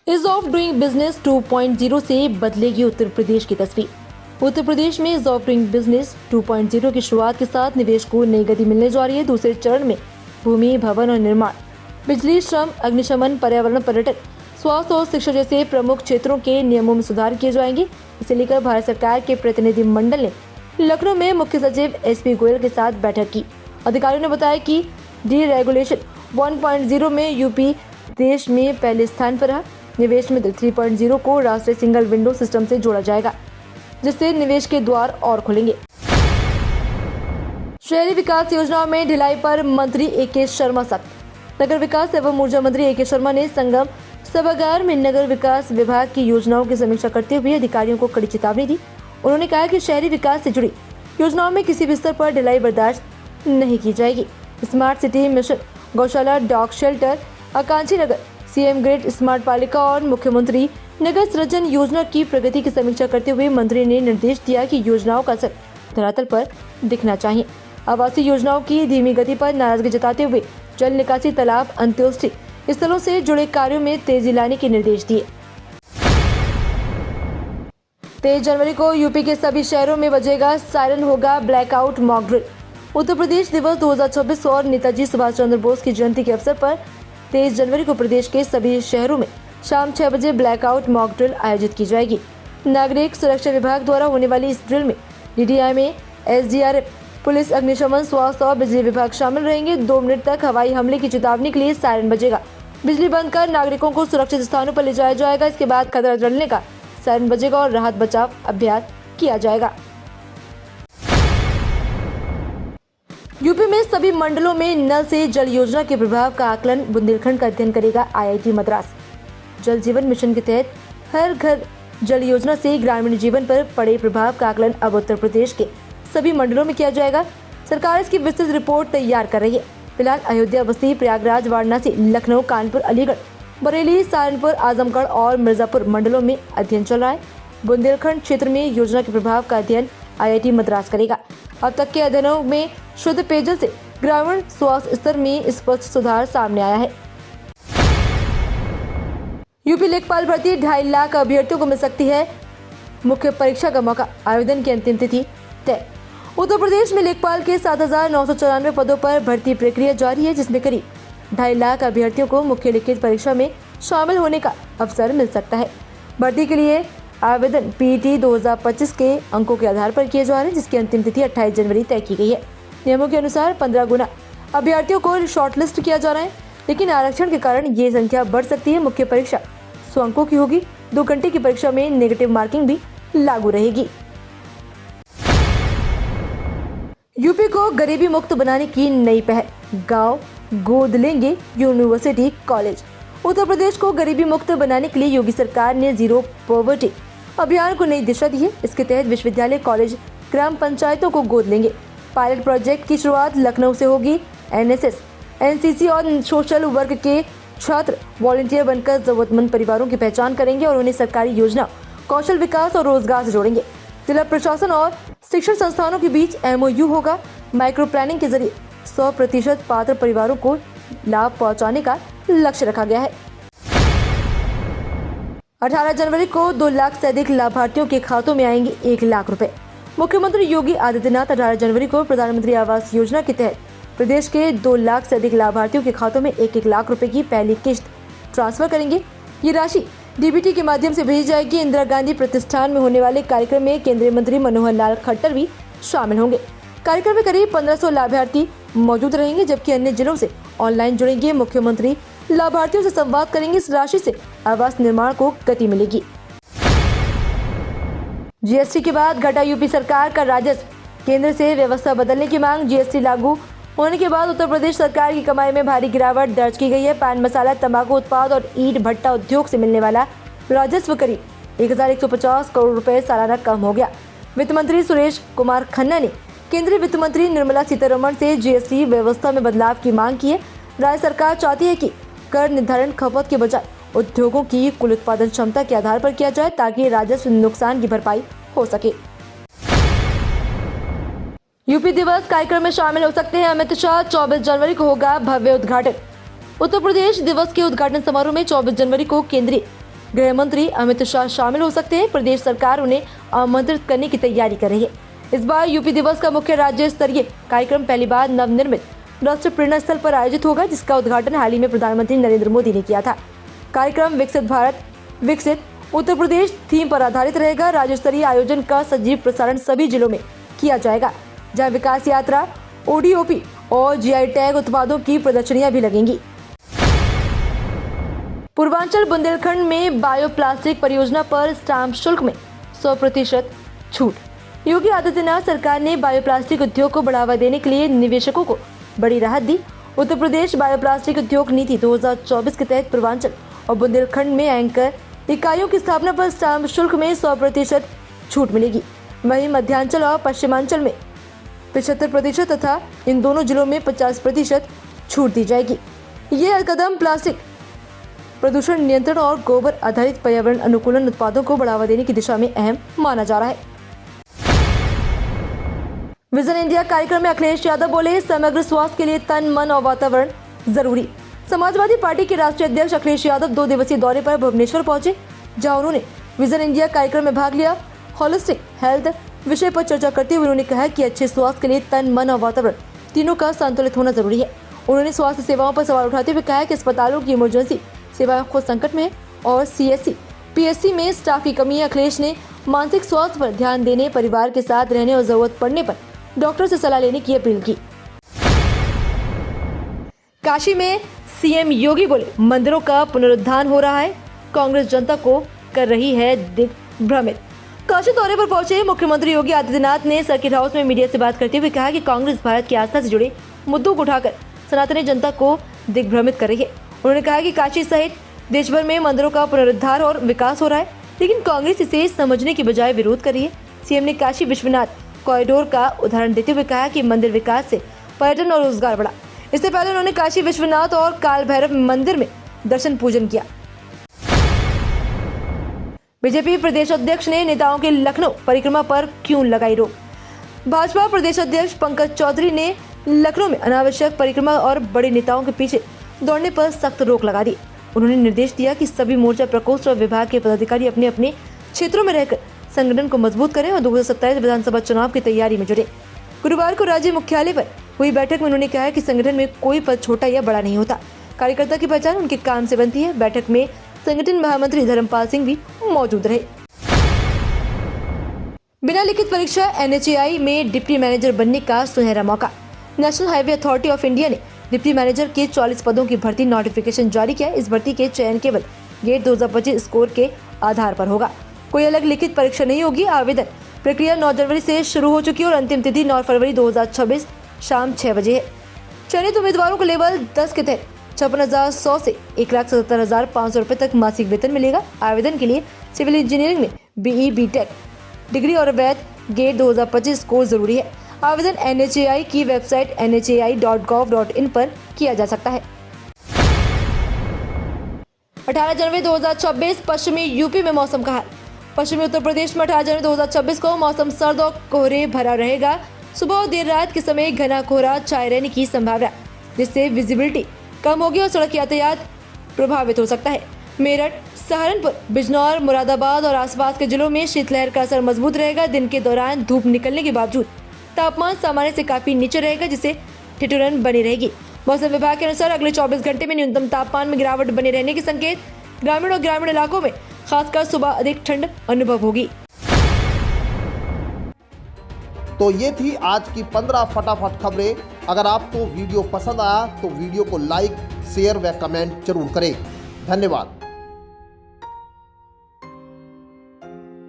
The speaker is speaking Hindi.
इज ऑफ डूइंग बिजनेस 2.0 से बदलेगी उत्तर प्रदेश की तस्वीर। उत्तर प्रदेश में इज ऑफ डूइंग बिजनेस 2.0 की शुरुआत के साथ निवेश को नई गति मिलने जा रही है। दूसरे चरण में भूमि, भवन और निर्माण, बिजली, श्रम, अग्निशमन, पर्यावरण, पर्यटन, स्वास्थ्य और शिक्षा जैसे प्रमुख क्षेत्रों के नियमों में सुधार किए जाएंगे। इसे लेकर भारत सरकार के प्रतिनिधि मंडल ने लखनऊ में मुख्य सचिव एसपी गोयल के साथ बैठक की। अधिकारियों ने बताया कि डी रेगुलेशन 1.0 में यूपी देश में पहले स्थान पर रहा। निवेश में 3.0 को राष्ट्रीय सिंगल विंडो सिस्टम से जोड़ा जाएगा, जिससे निवेश के द्वार और खुलेंगे। शहरी विकास योजनाओं में ढिलाई पर मंत्री ए.के. शर्मा सख्त। नगर विकास एवं ऊर्जा मंत्री ए.के. शर्मा ने संगम सभागार में नगर विकास विभाग की योजनाओं की समीक्षा करते हुए अधिकारियों को कड़ी चेतावनी दी। उन्होंने कहा कि शहरी विकास से जुड़ी योजनाओं में किसी भी स्तर पर ढिलाई बर्दाश्त नहीं की जाएगी। स्मार्ट सिटी मिशन, गौशाला, डॉग शेल्टर, आकांक्षी नगर, सीएम ग्रेड स्मार्ट पालिका और मुख्यमंत्री नगर सृजन योजना की प्रगति की समीक्षा करते हुए मंत्री ने निर्देश दिया कि योजनाओं का असर धरातल पर दिखना चाहिए। आवासीय योजनाओं की धीमी गति पर नाराजगी जताते हुए जल निकासी, तालाब, अंत्योष्टि स्थलों से जुड़े कार्यों में तेजी लाने के निर्देश दिए। 23 जनवरी को यूपी के सभी शहरों में बजेगा सायरन, होगा blackout mock drill. Uttar Pradesh दिवस 2026 और नेताजी सुभाष चंद्र बोस की जयंती के अवसर पर 23 जनवरी को प्रदेश के सभी शहरों में शाम 6 बजे ब्लैकआउट मॉक ड्रिल आयोजित की जाएगी। नागरिक सुरक्षा विभाग द्वारा होने वाली इस ड्रिल में डीडीआई में एसडीआरएफ, पुलिस, अग्निशमन, स्वास्थ्य और बिजली विभाग शामिल रहेंगे। 2 मिनट तक हवाई हमले की चेतावनी के लिए सायरन बजेगा। बिजली बंद कर नागरिकों को सुरक्षित स्थानों पर ले जाया जाएगा। इसके बाद खतरा टलने का सायरन बजेगा और राहत बचाव अभ्यास किया जाएगा। यूपी में सभी मंडलों में नल से जल योजना के प्रभाव का आकलन बुंदेलखंड का अध्ययन करेगा आईआईटी मद्रास। जल जीवन मिशन के तहत हर घर जल योजना से ग्रामीण जीवन पर पड़े प्रभाव का आकलन अब उत्तर प्रदेश के सभी मंडलों में किया जाएगा। सरकार इसकी विस्तृत रिपोर्ट तैयार कर रही है। फिलहाल अयोध्या, बस्ती, प्रयागराज, वाराणसी, लखनऊ, कानपुर, अलीगढ़, बरेली, सहारनपुर, आजमगढ़ और मिर्जापुर मंडलों में अध्ययन चल रहा है। बुंदेलखंड क्षेत्र में योजना के प्रभाव का अध्ययन आईआईटी मद्रास करेगा। अब तक के अध्ययनों में शुद्ध पेयजल से ग्रामीण स्वास्थ्य स्तर में स्पष्ट सुधार सामने आया है। यूपी लेखपाल भर्ती 2.5 लाख अभ्यर्थियों को मिल सकती है मुख्य परीक्षा का मौका। आवेदन की अंतिम तिथि तय। उत्तर प्रदेश में लेखपाल के 7,994 पदों पर भर्ती प्रक्रिया जारी है, जिसमें करीब 2.5 लाख अभ्यर्थियों को मुख्य लिखित परीक्षा में शामिल होने का अवसर मिल सकता है। भर्ती के लिए आवेदन पीईटी 2025 के अंकों के आधार पर किए जा रहे हैं, जिसकी अंतिम तिथि 28 जनवरी तय की गई है। नियमों के अनुसार 15 गुना अभ्यर्थियों को शॉर्टलिस्ट किया जा रहा है, लेकिन आरक्षण के कारण ये संख्या बढ़ सकती है। मुख्य परीक्षा 100 अंकों की होगी। 2 घंटे की परीक्षा में नेगेटिव मार्किंग भी लागू रहेगी। यूपी को गरीबी मुक्त बनाने की नई पहल, गांव गोद लेंगे यूनिवर्सिटी कॉलेज। उत्तर प्रदेश को गरीबी मुक्त बनाने के लिए योगी सरकार ने जीरो पॉवर्टी अभियान को नई दिशा दी है। इसके तहत विश्वविद्यालय, कॉलेज, ग्राम पंचायतों को गोद लेंगे। पायलट प्रोजेक्ट की शुरुआत लखनऊ से होगी। एनएसएस, एनसीसी और सोशल वर्क के छात्र वॉलंटियर बनकर जरूरतमंद परिवारों की पहचान करेंगे और उन्हें सरकारी योजना, कौशल विकास और रोजगार से जोड़ेंगे। जिला प्रशासन और शिक्षण संस्थानों के बीच एमओयू होगा। माइक्रो प्लानिंग के जरिए 100% पात्र परिवारों को लाभ पहुंचाने का लक्ष्य रखा गया है। 18 जनवरी को 2 लाख से अधिक लाभार्थियों के खातों में आएंगे 1 लाख रुपए। मुख्यमंत्री योगी आदित्यनाथ 18 जनवरी को प्रधानमंत्री आवास योजना के तहत प्रदेश के 2 लाख से अधिक लाभार्थियों के खातों में 1-1 लाख रुपए की पहली किश्त ट्रांसफर करेंगे। ये राशि डीबीटी के माध्यम से भेजी जाएगी। इंदिरा गांधी प्रतिष्ठान में होने वाले कार्यक्रम में केंद्रीय मंत्री मनोहर लाल खट्टर भी शामिल होंगे। कार्यक्रम में करीब 1500 लाभार्थी मौजूद रहेंगे, जबकि अन्य जिलों से ऑनलाइन जुड़ेंगे। मुख्यमंत्री लाभार्थियों से संवाद करेंगे। इस राशि से आवास निर्माण को गति मिलेगी। जीएसटी के बाद घटा यूपी सरकार का राजस्व, केंद्र से व्यवस्था बदलने की मांग। जीएसटी लागू होने के बाद उत्तर प्रदेश सरकार की कमाई में भारी गिरावट दर्ज की गई है। पान मसाला, तंबाकू उत्पाद और ईंट भट्टा उद्योग से मिलने वाला राजस्व करीब 1150 करोड़ रुपए सालाना कम हो गया। वित्त मंत्री सुरेश कुमार खन्ना ने केंद्रीय वित्त मंत्री निर्मला सीतारमण से जीएसटी व्यवस्था में बदलाव की मांग की है। राज्य सरकार चाहती है कि कर निर्धारण खपत के बजाय उद्योगों की कुल उत्पादन क्षमता के आधार पर किया जाए, ताकि राजस्व नुकसान की भरपाई हो सके। यूपी दिवस कार्यक्रम में शामिल हो सकते हैं अमित शाह। 24 जनवरी को होगा भव्य उद्घाटन। उत्तर प्रदेश दिवस के उद्घाटन समारोह में 24 जनवरी को केंद्रीय गृह मंत्री अमित शाह शामिल हो सकते हैं। प्रदेश सरकार उन्हें आमंत्रित करने की तैयारी कर रही है। इस बार यूपी दिवस का मुख्य राज्य स्तरीय कार्यक्रम पहली बार नवनिर्मित राष्ट्रीय प्रेरणा स्थल पर आयोजित होगा, जिसका उद्घाटन हाल ही में प्रधानमंत्री नरेंद्र मोदी ने किया था। कार्यक्रम विकसित भारत विकसित उत्तर प्रदेश थीम पर आधारित रहेगा। राज्य स्तरीय आयोजन का सजीव प्रसारण सभी जिलों में किया जाएगा, जहां विकास यात्रा, ओडीओपी और जीआई टैग उत्पादों की प्रदर्शनियां भी लगेंगी। पूर्वांचल बुंदेलखंड में बायोप्लास्टिक परियोजना पर स्टाम्प शुल्क में 100% छूट। योगी आदित्यनाथ सरकार ने बायोप्लास्टिक उद्योग को बढ़ावा देने के लिए निवेशकों को बड़ी राहत दी। उत्तर प्रदेश बायोप्लास्टिक उद्योग नीति 2024 के तहत पूर्वांचल और बुंदेलखंड में एंकर इकाइयों की स्थापना पर स्टाम्प शुल्क में 100% छूट मिलेगी। वहीं मध्यांचल और पश्चिमांचल में 75% तथा इन दोनों जिलों में 50% छूट दी जाएगी। यह कदम प्लास्टिक प्रदूषण नियंत्रण और गोबर आधारित पर्यावरण अनुकूलन उत्पादों को बढ़ावा देने की दिशा में अहम माना जा रहा है। विजन इंडिया कार्यक्रम में अखिलेश यादव बोले, समग्र स्वास्थ्य के लिए तन, मन और वातावरण जरूरी। समाजवादी पार्टी के राष्ट्रीय अध्यक्ष अखिलेश यादव 2 दिवसीय दौरे पर भुवनेश्वर पहुंचे, जहां उन्होंने विजन इंडिया कार्यक्रम में भाग लिया। होलिस्टिक हेल्थ विषय पर चर्चा करते हुए उन्होंने कहा कि अच्छे स्वास्थ्य के लिए तन, मन और वातावरण तीनों का संतुलित होना जरूरी है। उन्होंने स्वास्थ्य सेवाओं पर सवाल उठाते हुए कहा कि अस्पतालों की इमरजेंसी सेवाएं खुद संकट में है और सीएससी, पीएससी में स्टाफ की कमी है। अखिलेश ने मानसिक स्वास्थ्य पर ध्यान देने, परिवार के साथ रहने और जरूरत पड़ने पर डॉक्टर से सलाह लेने की अपील की। काशी में सीएम योगी बोले, मंदिरों का पुनरुद्धार हो रहा है, कांग्रेस जनता को कर रही है दिग्भ्रमित। काशी दौरे पर पहुंचे मुख्यमंत्री योगी आदित्यनाथ ने सर्किट हाउस में मीडिया से बात करते हुए कहा कि कांग्रेस भारत की आस्था से जुड़े मुद्दों को उठाकर सनातनी जनता को दिग्भ्रमित कर रही है। उन्होंने कहा कि काशी सहित देश भर में मंदिरों का पुनरुद्धार और विकास हो रहा है, लेकिन कांग्रेस इसे समझने की बजाय विरोध कर रही है। सीएम ने काशी विश्वनाथ कॉरिडोर का उदाहरण देते हुए कहा कि मंदिर विकास से पर्यटन और रोजगार बढ़ा। इससे पहले उन्होंने काशी विश्वनाथ और काल भैरव मंदिर में दर्शन पूजन किया। बीजेपी प्रदेश अध्यक्ष ने नेताओं के लखनऊ परिक्रमा पर क्यों लगाई रोक। भाजपा प्रदेश अध्यक्ष पंकज चौधरी ने लखनऊ में अनावश्यक परिक्रमा और बड़े नेताओं के पीछे दौड़ने पर सख्त रोक लगा दी। उन्होंने निर्देश दिया कि सभी मोर्चा प्रकोष्ठ और विभाग के पदाधिकारी अपने अपने क्षेत्रों में रहकर संगठन को मजबूत करें और 2027 विधानसभा चुनाव की तैयारी में जुटे। गुरुवार को राज्य मुख्यालय पर हुई बैठक में उन्होंने कहा कि संगठन में कोई पद छोटा या बड़ा नहीं होता, कार्यकर्ता की पहचान उनके काम से बनती है। बैठक में संगठन महामंत्री धर्मपाल सिंह भी मौजूद रहे। बिना लिखित परीक्षा NHAI में डिप्टी मैनेजर बनने का सुनहरा मौका। National highway authority of India ने डिप्टी मैनेजर के 44 पदों की भर्ती नोटिफिकेशन जारी किया। इस भर्ती के चयन केवल गेट 2025 स्कोर के आधार पर होगा, कोई अलग लिखित परीक्षा नहीं होगी। आवेदन प्रक्रिया 9 जनवरी से शुरू हो चुकी है और अंतिम तिथि 9 फरवरी 2026 शाम 6 बजे है। चयनित उम्मीदवारों को लेवल 10 के तहत 56,100 से 1,77,500 रुपए तक मासिक वेतन मिलेगा। आवेदन के लिए सिविल इंजीनियरिंग में BE BTech डिग्री और वैध गेट 2025 स्कोर जरूरी है। आवेदन NHAI की वेबसाइट nhai.gov.in पर किया जा सकता है। 18 जनवरी 2026 पश्चिमी यूपी में मौसम का हाल। पश्चिमी उत्तर प्रदेश में 18 जनवरी 2026 को मौसम सर्द और कोहरे भरा रहेगा। सुबह और देर रात के समय घना कोहरा छाए रहने की संभावना, जिससे विजिबिलिटी कम होगी और सड़क यातायात प्रभावित हो सकता है। मेरठ, सहारनपुर, बिजनौर, मुरादाबाद और आसपास के जिलों में शीतलहर का असर मजबूत रहेगा। दिन के दौरान धूप निकलने के बावजूद तापमान सामान्य से काफी नीचे रहेगा, जिससे ठिठुरन बनी रहेगी। मौसम विभाग के अनुसार अगले 24 घंटे में न्यूनतम तापमान में गिरावट बने रहने के संकेत। ग्रामीण और ग्रामीण इलाकों में खासकर सुबह अधिक ठंड अनुभव होगी। तो ये थी आज की 15 फटाफट खबरें। अगर आपको वीडियो पसंद आया तो वीडियो को लाइक, शेयर व कमेंट जरूर करें। धन्यवाद।